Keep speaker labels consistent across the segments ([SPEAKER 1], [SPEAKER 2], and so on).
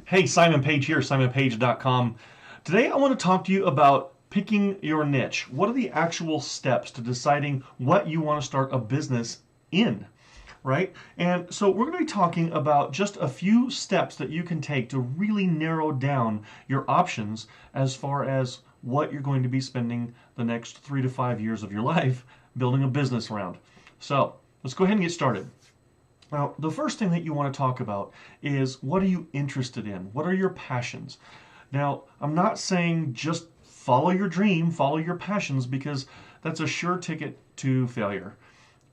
[SPEAKER 1] Hey, Simon Page here, simonpage.com. Today I want to talk to you about picking your niche. What are the actual steps to deciding what you want to start a business in, right? And so we're going to be talking about just a few steps that you can take to really narrow down your options as far as what you're going to be spending the next 3 to 5 years of your life building a business around. So let's go ahead and get started. Now, the first thing that you want to talk about is what are you interested in? What are your passions? Now, I'm not saying just follow your dream, follow your passions, because that's a sure ticket to failure.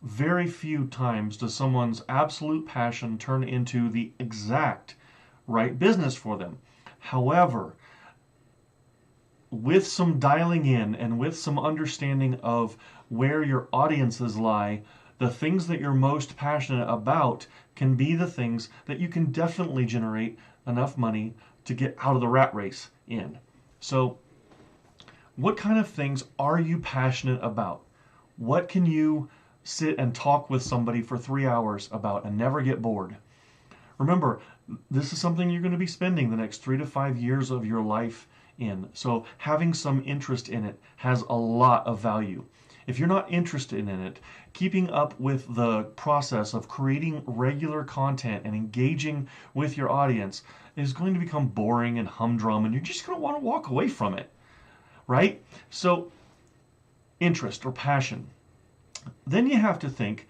[SPEAKER 1] Very few times does someone's absolute passion turn into the exact right business for them. However, with some dialing in and with some understanding of where your audiences lie, the things that you're most passionate about can be the things that you can definitely generate enough money to get out of the rat race in. So, what kind of things are you passionate about? What can you sit and talk with somebody for 3 hours about and never get bored? Remember, this is something you're going to be spending the next 3 to 5 years of your life in. So having some interest in it has a lot of value. If you're not interested in it, keeping up with the process of creating regular content and engaging with your audience is going to become boring and humdrum, and you're just going to want to walk away from it, right? So, interest or passion. Then you have to think,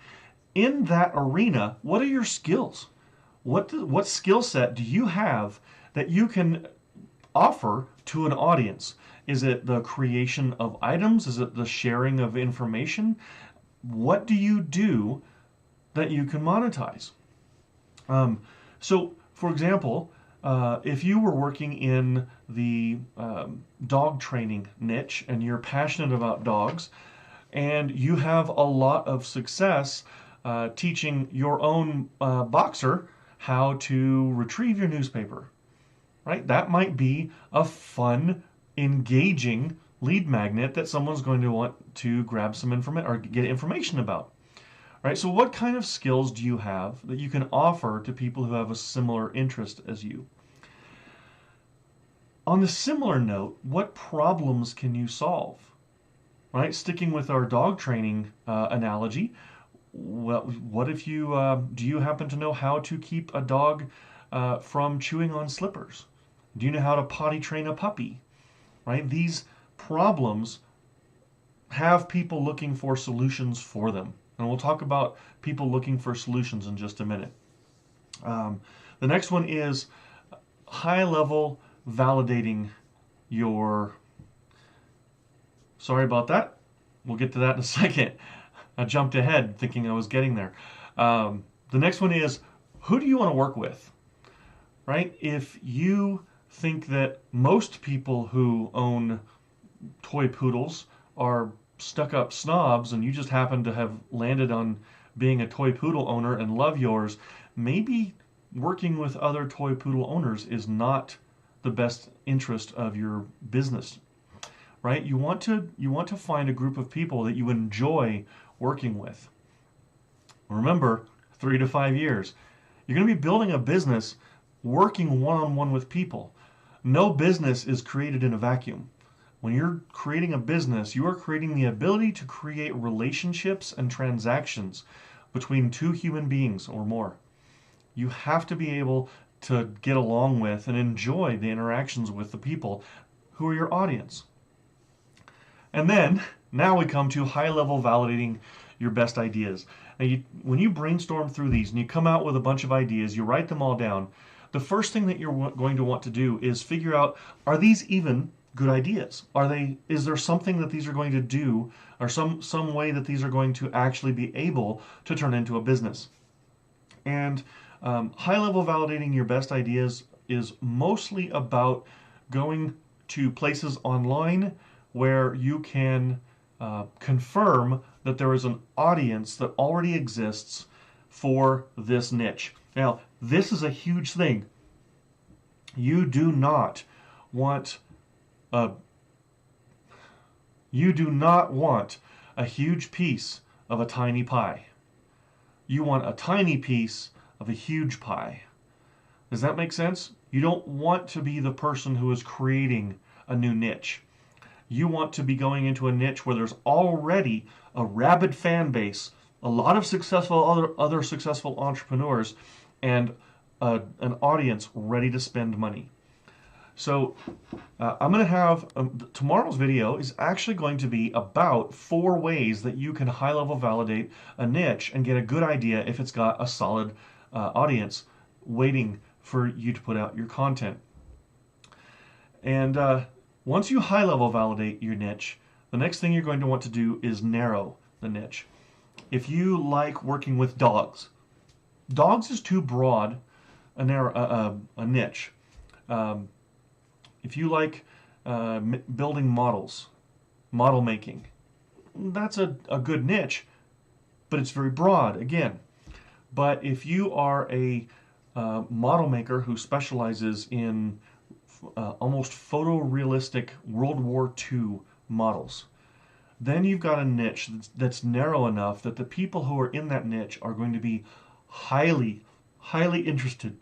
[SPEAKER 1] in that arena, what are your skills? What skill set do you have that you can offer to an audience? Is it the creation of items? Is it the sharing of information? What do you do that you can monetize? So, for example, if you were working in the dog training niche and you're passionate about dogs and you have a lot of success teaching your own boxer how to retrieve your newspaper, right? That might be a fun, engaging lead magnet that someone's going to want to grab some information or get information about, right? So what kind of skills do you have that you can offer to people who have a similar interest as you? On a similar note, what problems can you solve, right? Sticking with our dog training analogy, well, what if you do you happen to know how to keep a dog from chewing on slippers? Do you know how to potty train a puppy? Right? These problems have people looking for solutions for them. And we'll talk about people looking for solutions in just a minute. The next one is high level validating your. Sorry about that. We'll get to that in a second. I jumped ahead thinking I was getting there. The next one is who do you want to work with? Right? If you think that most people who own toy poodles are stuck up snobs and you just happen to have landed on being a toy poodle owner and love yours, maybe working with other toy poodle owners is not the best interest of your business, right? You want to find a group of people that you enjoy working with. Remember, 3 to 5 years. You're going to be building a business working one-on-one with people. No business is created in a vacuum. When you're creating a business, you are creating the ability to create relationships and transactions between two human beings or more. You have to be able to get along with and enjoy the interactions with the people who are your audience. And then, now we come to high level validating your best ideas. Now when you brainstorm through these and you come out with a bunch of ideas, you write them all down, the first thing that you're going to want to do is figure out, are these even good ideas? Is there something that these are going to do, or some way that these are going to actually be able to turn into a business? And high level validating your best ideas is mostly about going to places online where you can confirm that there is an audience that already exists for this niche. Now, this is a huge thing. You do not want a huge piece of a tiny pie. You want a tiny piece of a huge pie. Does that make sense? You don't want to be the person who is creating a new niche. You want to be going into a niche where there's already a rabid fan base, a lot of successful other successful entrepreneurs, and an audience ready to spend money. So I'm going to have tomorrow's video is actually going to be about 4 ways that you can high-level validate a niche and get a good idea if it's got a solid audience waiting for you to put out your content. And once you high-level validate your niche, the next thing you're going to want to do is narrow the niche. If you like working with dogs, dogs is too broad a niche. If you like building models, model making, that's a good niche, but it's very broad again. But if you are a model maker who specializes in almost photorealistic World War II models, then you've got a niche that's narrow enough that the people who are in that niche are going to be highly interested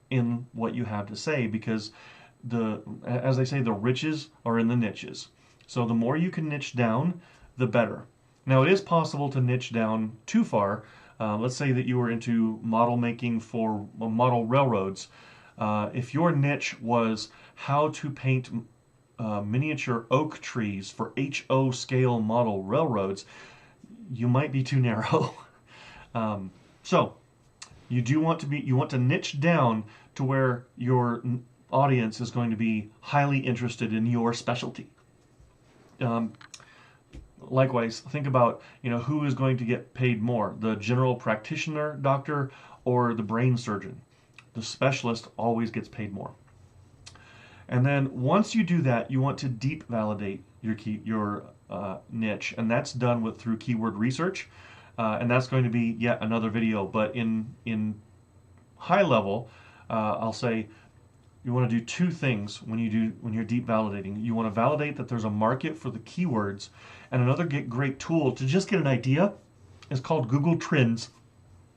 [SPEAKER 1] in what you have to say, because as they say, the riches are in the niches. So the more you can niche down, the better. Now, it is possible to niche down too far. Let's say that you were into model making for model railroads. If your niche was how to paint miniature oak trees for HO scale model railroads, you might be too narrow. So you want to niche down to where your audience is going to be highly interested in your specialty. Likewise, think about who is going to get paid more, the general practitioner doctor or the brain surgeon. The specialist always gets paid more. And then once you do that, you want to deep validate your niche, and that's done through keyword research, and that's going to be yet another video. But in high level, I'll say you want to do 2 things when you're deep validating. You want to validate that there's a market for the keywords, and another great tool to just get an idea is called Google Trends.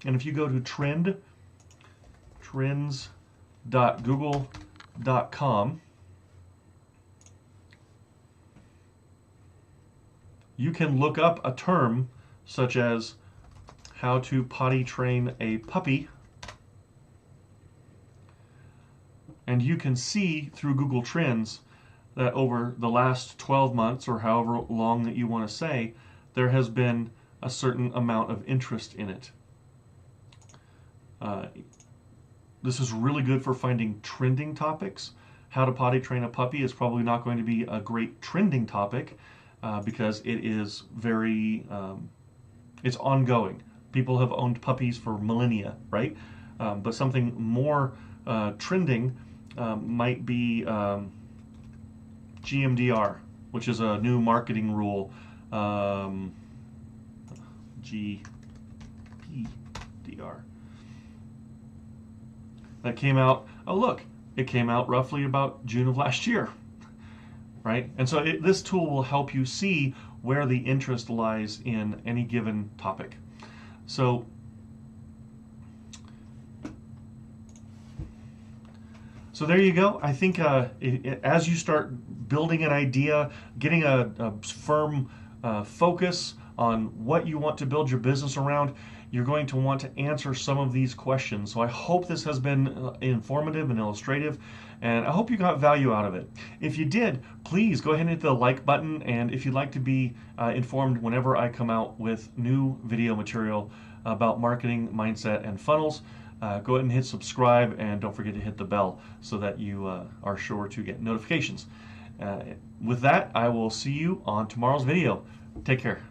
[SPEAKER 1] And if you go to trends.google.com, you can look up a term such as how to potty train a puppy, and you can see through Google Trends that over the last 12 months or however long that you want to say, there has been a certain amount of interest in it. This is really good for finding trending topics. How to potty train a puppy is probably not going to be a great trending topic because it is very, it's ongoing. People have owned puppies for millennia, right? But something more trending might be GMDR, which is a new marketing rule. GPDR. That came out, oh look, it came out roughly about June of last year, right? And so this tool will help you see where the interest lies in any given topic. So there you go. I think as you start building an idea, getting a firm focus on what you want to build your business around, you're going to want to answer some of these questions. So I hope this has been informative and illustrative, and I hope you got value out of it. If you did, please go ahead and hit the like button, and if you'd like to be informed whenever I come out with new video material about marketing, mindset, and funnels, go ahead and hit subscribe, and don't forget to hit the bell so that you are sure to get notifications. With that, I will see you on tomorrow's video. Take care.